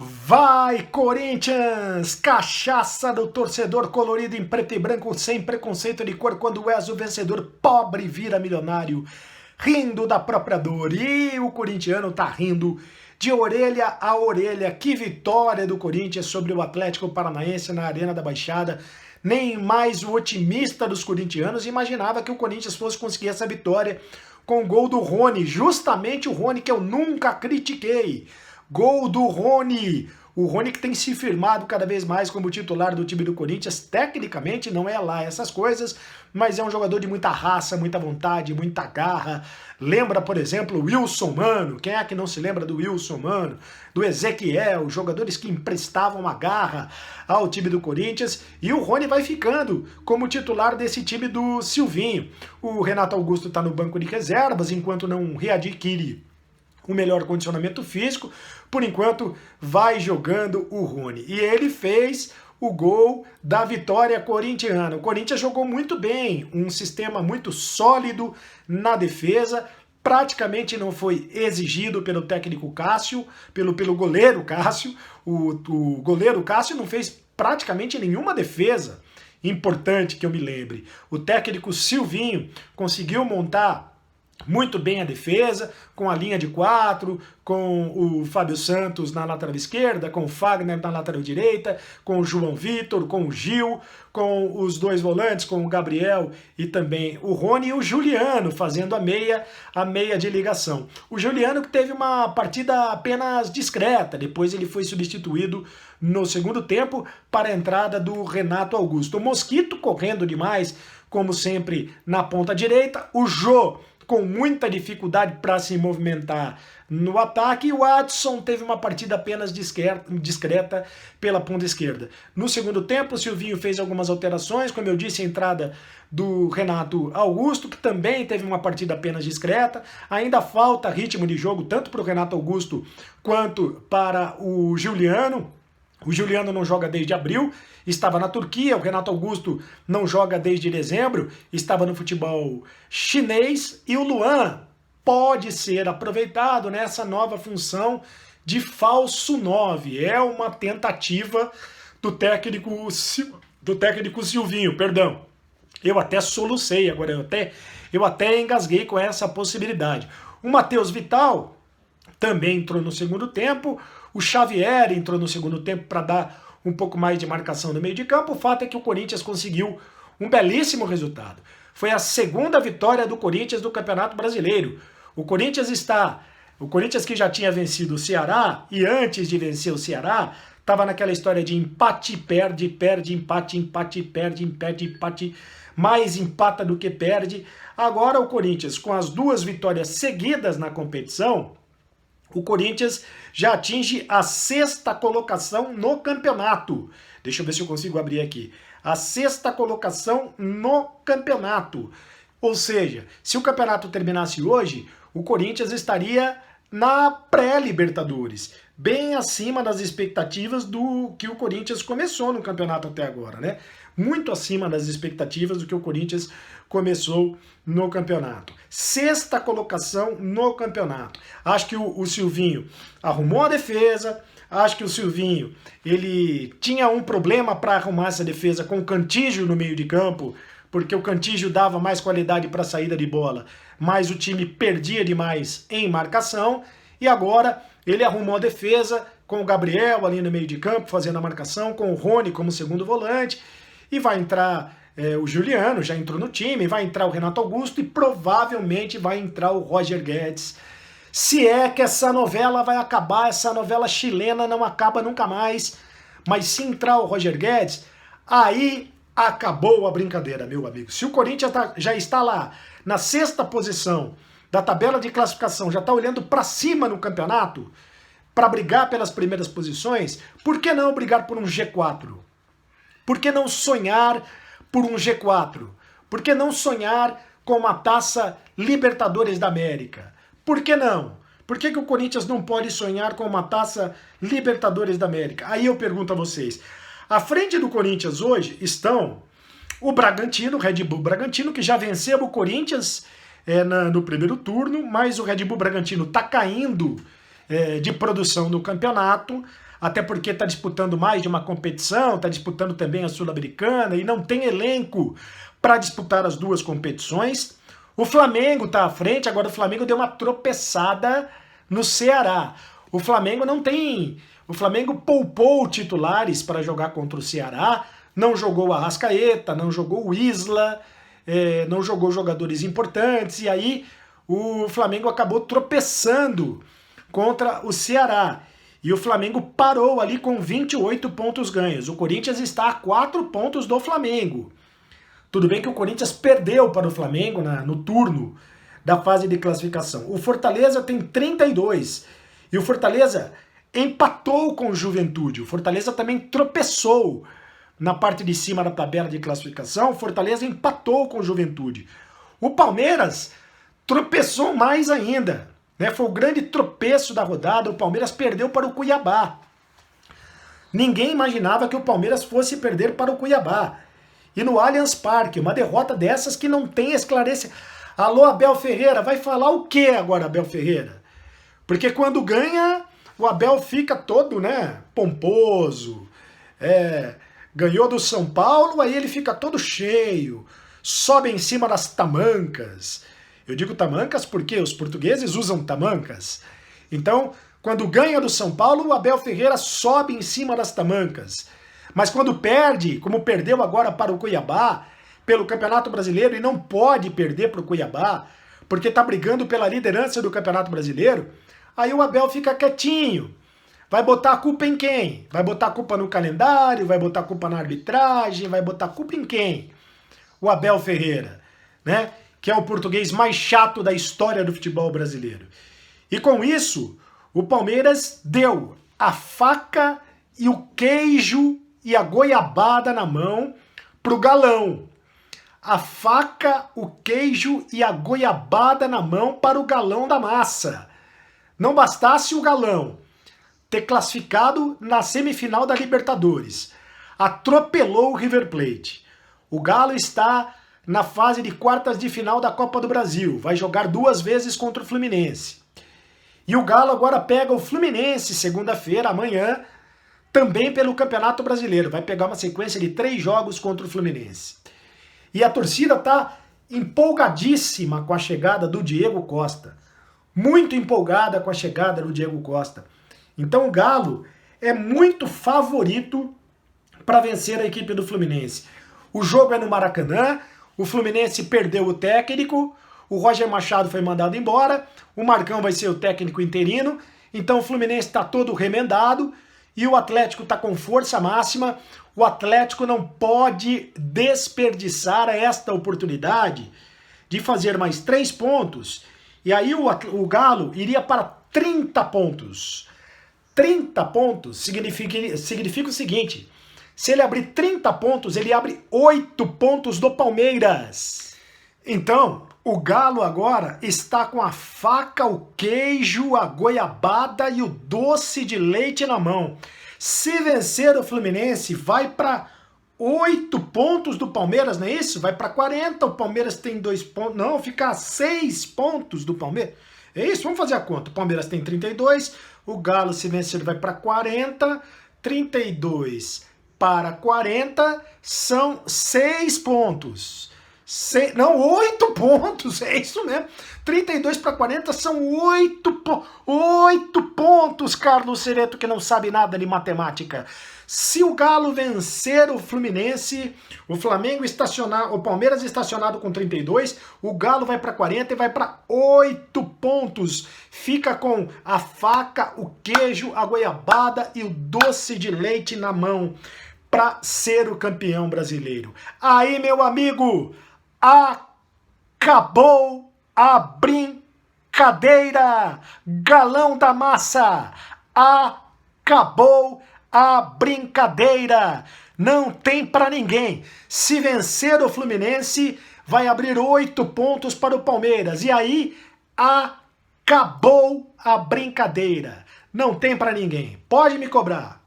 Vai, Corinthians! Cachaça do torcedor colorido em preto e branco, sem preconceito de cor, quando és o vencedor, pobre vira milionário, rindo da própria dor. E o corintiano tá rindo de orelha a orelha. Que vitória do Corinthians sobre o Atlético Paranaense na Arena da Baixada. Nem mais o otimista dos corintianos imaginava que o Corinthians fosse conseguir essa vitória com o gol do Rony, justamente o Rony que eu nunca critiquei. Gol do Rony! O Rony que tem se firmado cada vez mais como titular do time do Corinthians. Tecnicamente não é lá essas coisas, mas é um jogador de muita raça, muita vontade, muita garra. Lembra, por exemplo, o Wilson Mano. Quem é que não se lembra do Wilson Mano? Do Ezequiel, jogadores que emprestavam a garra ao time do Corinthians. E o Rony vai ficando como titular desse time do Silvinho. O Renato Augusto está no banco de reservas, enquanto não readquire o melhor condicionamento físico. Por enquanto, vai jogando o Rony. E ele fez o gol da vitória corintiana. O Corinthians jogou muito bem, um sistema muito sólido na defesa, praticamente não foi exigido pelo técnico Cássio, pelo goleiro Cássio. O goleiro Cássio não fez praticamente nenhuma defesa importante que eu me lembre. O técnico Silvinho conseguiu montar muito bem a defesa, com a linha de 4, com o Fábio Santos na lateral esquerda, com o Fagner na lateral direita, com o João Vitor, com o Gil, com os dois volantes, com o Gabriel e também o Rony, e o Juliano fazendo a meia de ligação. O Juliano que teve uma partida apenas discreta, depois ele foi substituído no segundo tempo para a entrada do Renato Augusto. O Mosquito correndo demais, como sempre, na ponta direita, o Jô com muita dificuldade para se movimentar no ataque, e o Adson teve uma partida apenas discreta pela ponta esquerda. No segundo tempo, o Silvinho fez algumas alterações, como eu disse, a entrada do Renato Augusto, que também teve uma partida apenas discreta. Ainda falta ritmo de jogo, tanto para o Renato Augusto quanto para o Juliano. O Juliano não joga desde abril, estava na Turquia. O Renato Augusto não joga desde dezembro, estava no futebol chinês. E o Luan pode ser aproveitado nessa nova função de falso 9. É uma tentativa do técnico Silvinho, perdão. Eu até solucei agora, eu até engasguei com essa possibilidade. O Matheus Vital também entrou no segundo tempo. O Xavier entrou no segundo tempo para dar um pouco mais de marcação no meio de campo. O fato é que o Corinthians conseguiu um belíssimo resultado. Foi a segunda vitória do Corinthians do Campeonato Brasileiro. O Corinthians que já tinha vencido o Ceará, e antes de vencer o Ceará, estava naquela história de empate, perde, perde, empate, empate, perde, empate, mais empata do que perde. Agora o Corinthians, com as duas vitórias seguidas na competição, o Corinthians já atinge a 6ª colocação no campeonato. Deixa eu ver se eu consigo abrir aqui. A 6ª colocação no campeonato. Ou seja, se o campeonato terminasse hoje, o Corinthians estaria na pré-Libertadores, bem acima das expectativas do que o Corinthians começou no campeonato até agora, né? Muito acima das expectativas do que o Corinthians começou no campeonato. 6ª colocação no campeonato. Acho que o Silvinho arrumou a defesa, acho que o Silvinho ele tinha um problema para arrumar essa defesa com o Cantígio no meio de campo, porque o Cantígio dava mais qualidade para a saída de bola, mas o time perdia demais em marcação, e agora ele arrumou a defesa com o Gabriel ali no meio de campo, fazendo a marcação, com o Rony como segundo volante, e vai entrar o Juliano, já entrou no time, vai entrar o Renato Augusto e provavelmente vai entrar o Roger Guedes. Se é que essa novela vai acabar, essa novela chilena não acaba nunca mais, mas se entrar o Roger Guedes, aí acabou a brincadeira, meu amigo. Se o Corinthians já está lá na 6ª posição da tabela de classificação, já está olhando para cima no campeonato, para brigar pelas primeiras posições, por que não brigar por um G4? Por que não sonhar por um G4? Por que não sonhar com uma taça Libertadores da América? Por que não? Por que o Corinthians não pode sonhar com uma taça Libertadores da América? Aí eu pergunto a vocês. À frente do Corinthians hoje estão o Bragantino, o Red Bull Bragantino, que já venceu o Corinthians no primeiro turno, mas o Red Bull Bragantino está caindo de produção no campeonato, até porque está disputando mais de uma competição, está disputando também a Sul-Americana e não tem elenco para disputar as duas competições. O Flamengo está à frente, agora o Flamengo deu uma tropeçada no Ceará. O Flamengo não tem... O Flamengo poupou titulares para jogar contra o Ceará, não jogou o Arrascaeta, não jogou o Isla, não jogou jogadores importantes, e aí o Flamengo acabou tropeçando contra o Ceará. E o Flamengo parou ali com 28 pontos ganhos. O Corinthians está a 4 pontos do Flamengo. Tudo bem que o Corinthians perdeu para o Flamengo no turno da fase de classificação. O Fortaleza tem 32. E o Fortaleza empatou com o Juventude. O Fortaleza também tropeçou na parte de cima da tabela de classificação. O Fortaleza empatou com o Juventude. O Palmeiras tropeçou mais ainda. Foi o grande tropeço da rodada. O Palmeiras perdeu para o Cuiabá. Ninguém imaginava que o Palmeiras fosse perder para o Cuiabá. E no Allianz Parque, uma derrota dessas que não tem esclarecimento. Alô, Abel Ferreira, vai falar o que agora, Abel Ferreira? Porque quando ganha, o Abel fica todo, pomposo. Ganhou do São Paulo, aí ele fica todo cheio. Sobe em cima das tamancas. Eu digo tamancas porque os portugueses usam tamancas. Então, quando ganha do São Paulo, o Abel Ferreira sobe em cima das tamancas. Mas quando perde, como perdeu agora para o Cuiabá, pelo Campeonato Brasileiro, e não pode perder para o Cuiabá, porque está brigando pela liderança do Campeonato Brasileiro, aí o Abel fica quietinho. Vai botar a culpa em quem? Vai botar a culpa no calendário, vai botar a culpa na arbitragem, vai botar a culpa em quem? O Abel Ferreira, que é o português mais chato da história do futebol brasileiro. E com isso, o Palmeiras deu a faca e o queijo e a goiabada na mão pro Galão. A faca, o queijo e a goiabada na mão para o Galão da Massa. Não bastasse o Galão ter classificado na semifinal da Libertadores, atropelou o River Plate. O Galo está na fase de quartas de final da Copa do Brasil, vai jogar 2 vezes contra o Fluminense. E o Galo agora pega o Fluminense segunda-feira, amanhã, também pelo Campeonato Brasileiro. Vai pegar uma sequência de 3 jogos contra o Fluminense. E a torcida está empolgadíssima com a chegada do Diego Costa. Muito empolgada com a chegada do Diego Costa. Então o Galo é muito favorito para vencer a equipe do Fluminense. O jogo é no Maracanã, o Fluminense perdeu o técnico, o Roger Machado foi mandado embora, o Marcão vai ser o técnico interino, então o Fluminense está todo remendado e o Atlético está com força máxima. O Atlético não pode desperdiçar esta oportunidade de fazer mais 3 pontos. E aí o Galo iria para 30 pontos. 30 pontos significa o seguinte: se ele abrir 30 pontos, ele abre 8 pontos do Palmeiras. Então, o Galo agora está com a faca, o queijo, a goiabada e o doce de leite na mão. Se vencer o Fluminense, vai para 8 pontos do Palmeiras, não é isso? Vai para 40, o Palmeiras tem 2 pontos. Não, fica a 6 pontos do Palmeiras. É isso? Vamos fazer a conta. O Palmeiras tem 32, o Galo, se vencer, vai para 40, 32 para 40 são 6 pontos. Não, 8 pontos, é isso mesmo. 32 para 40 são 8 pontos, Carlos Cereto, que não sabe nada de matemática. Se o Galo vencer o Fluminense, o Palmeiras estacionado com 32, o Galo vai para 40 e vai para 8 pontos. Fica com a faca, o queijo, a goiabada e o doce de leite na mão para ser o campeão brasileiro. Aí, meu amigo, acabou a brincadeira, Galão da Massa, acabou a brincadeira, não tem para ninguém. Se vencer o Fluminense, vai abrir 8 pontos para o Palmeiras, e aí acabou a brincadeira, não tem para ninguém, pode me cobrar.